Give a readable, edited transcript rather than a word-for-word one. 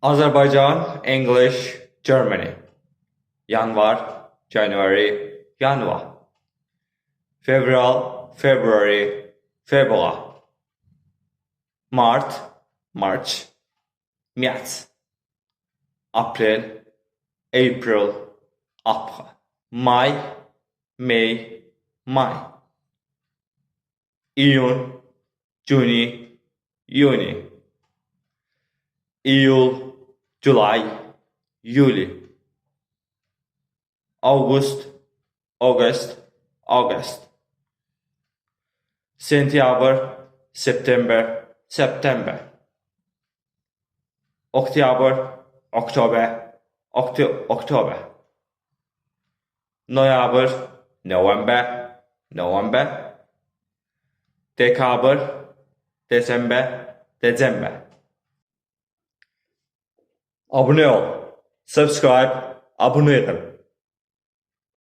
Azerbaijan, English, Germany. Yanvar, January, Yanvar. February, February. March, März. April, April. May, Juni. Iyul, July, Yuli. August. September. October. November. December. Abone ol. Subscribe. Abone edin.